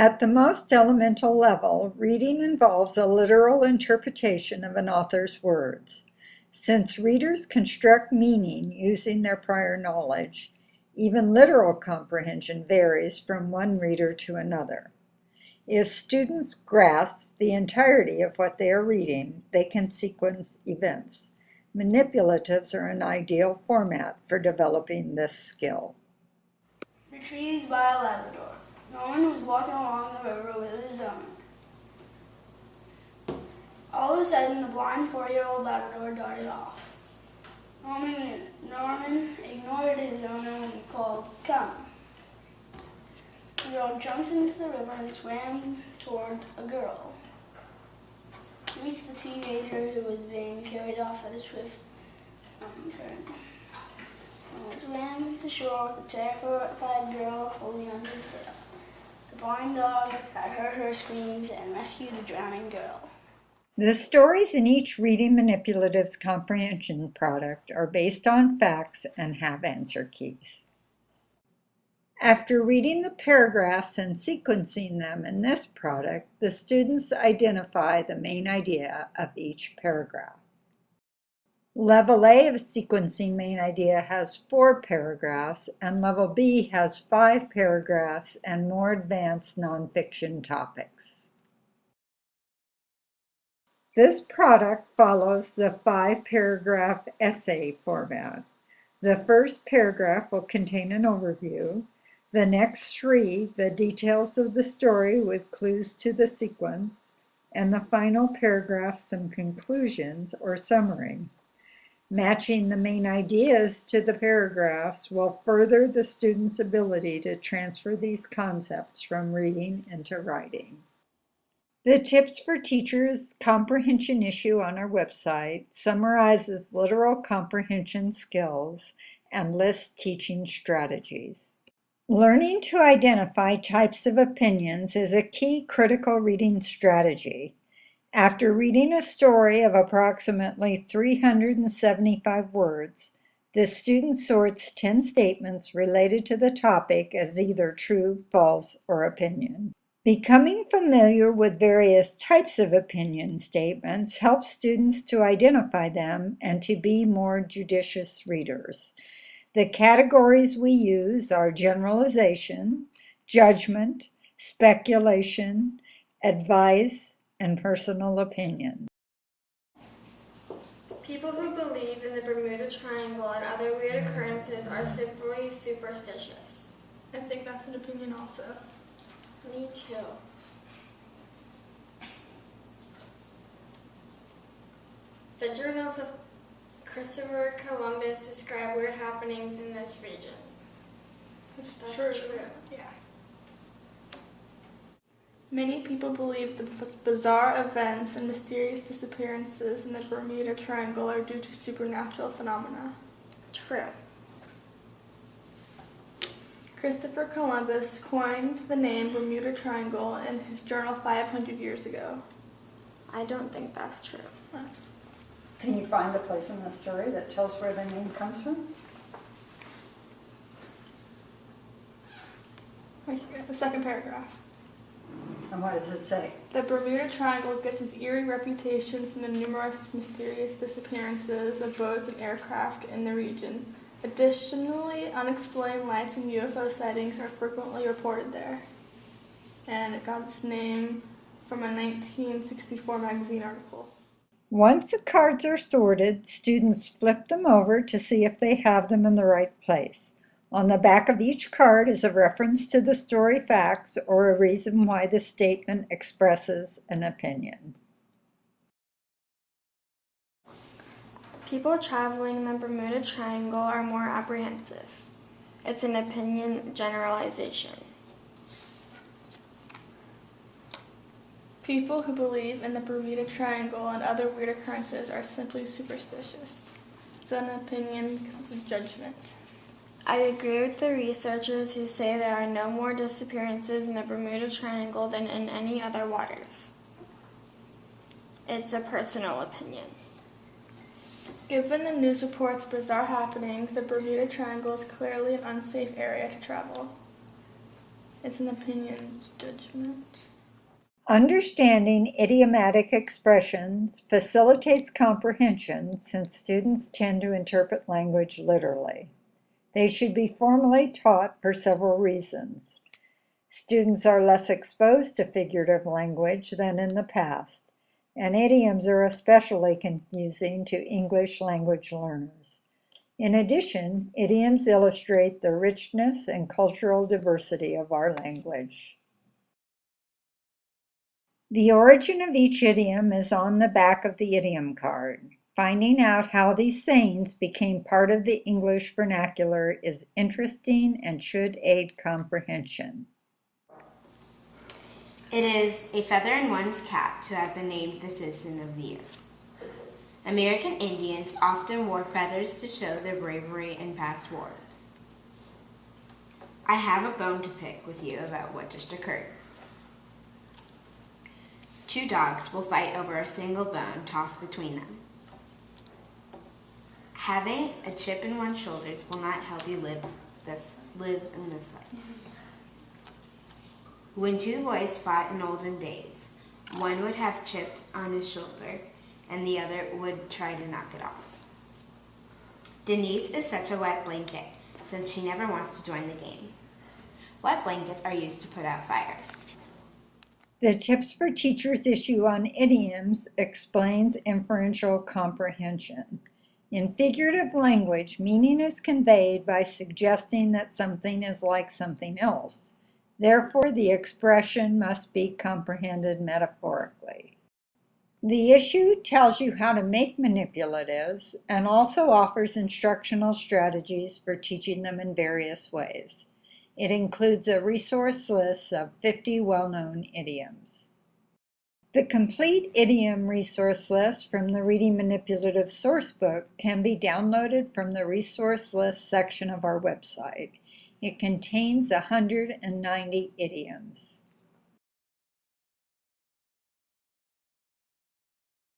At the most elemental level, reading involves a literal interpretation of an author's words. Since readers construct meaning using their prior knowledge, even literal comprehension varies from one reader to another. If students grasp the entirety of what they are reading, they can sequence events. Manipulatives are an ideal format for developing this skill. Retrieved by a Labrador. Norman was walking along the river with his owner. All of a sudden, the blind 4-year-old Labrador darted off. Norman ignored his owner when he called, "Come." The dog jumped into the river and swam toward a girl. He reached the teenager who was being carried off at a swift current. Norman swam to shore with the terrified girl holding on his tail. The blind dog had heard her screams and rescued the drowning girl. The stories in each Reading Manipulatives comprehension product are based on facts and have answer keys. After reading the paragraphs and sequencing them in this product, the students identify the main idea of each paragraph. Level A of sequencing main idea has 4 paragraphs, and Level B has 5 paragraphs and more advanced nonfiction topics. This product follows the 5-paragraph essay format. The first paragraph will contain an overview. The next 3, the details of the story with clues to the sequence, and the final paragraph, some conclusions or summary. Matching the main ideas to the paragraphs will further the student's ability to transfer these concepts from reading into writing. The Tips for Teachers comprehension issue on our website summarizes literal comprehension skills and lists teaching strategies. Learning to identify types of opinions is a key critical reading strategy. After reading a story of approximately 375 words, the student sorts 10 statements related to the topic as either true, false, or opinion. Becoming familiar with various types of opinion statements helps students to identify them and to be more judicious readers. The categories we use are generalization, judgment, speculation, advice, and personal opinion. People who believe in the Bermuda Triangle and other weird occurrences are simply superstitious. I think that's an opinion also. Me too. The journals of Christopher Columbus describe weird happenings in this region. That's true. Yeah. Many people believe the bizarre events and mysterious disappearances in the Bermuda Triangle are due to supernatural phenomena. True. Christopher Columbus coined the name Bermuda Triangle in his journal 500 years ago. I don't think that's true. Can you find the place in the story that tells where the name comes from? Right here, the second paragraph. And what does it say? The Bermuda Triangle gets its eerie reputation from the numerous mysterious disappearances of boats and aircraft in the region. Additionally, unexplained lights and UFO sightings are frequently reported there. And it got its name from a 1964 magazine article. Once the cards are sorted, students flip them over to see if they have them in the right place. On the back of each card is a reference to the story facts or a reason why the statement expresses an opinion. People traveling in the Bermuda Triangle are more apprehensive. It's an opinion generalization. People who believe in the Bermuda Triangle and other weird occurrences are simply superstitious. It's an opinion because of judgment. I agree with the researchers who say there are no more disappearances in the Bermuda Triangle than in any other waters. It's a personal opinion. Given the news reports of bizarre happenings, the Bermuda Triangle is clearly an unsafe area to travel. It's an opinion judgment. Understanding idiomatic expressions facilitates comprehension since students tend to interpret language literally. They should be formally taught for several reasons. Students are less exposed to figurative language than in the past, and idioms are especially confusing to English language learners. In addition, idioms illustrate the richness and cultural diversity of our language. The origin of each idiom is on the back of the idiom card. Finding out how these sayings became part of the English vernacular is interesting and should aid comprehension. It is a feather in one's cap to have been named the Citizen of the Year. American Indians often wore feathers to show their bravery in past wars. I have a bone to pick with you about what just occurred. Two dogs will fight over a single bone tossed between them. Having a chip in one's shoulders will not help you live in this life. When two boys fought in olden days, one would have chipped on his shoulder and the other would try to knock it off. Denise is such a wet blanket since she never wants to join the game. Wet blankets are used to put out fires. The Tips for Teachers issue on idioms explains inferential comprehension. In figurative language, meaning is conveyed by suggesting that something is like something else. Therefore, the expression must be comprehended metaphorically. The issue tells you how to make manipulatives and also offers instructional strategies for teaching them in various ways. It includes a resource list of 50 well-known idioms. The complete idiom resource list from the Reading Manipulative Sourcebook can be downloaded from the resource list section of our website. It contains 190 idioms.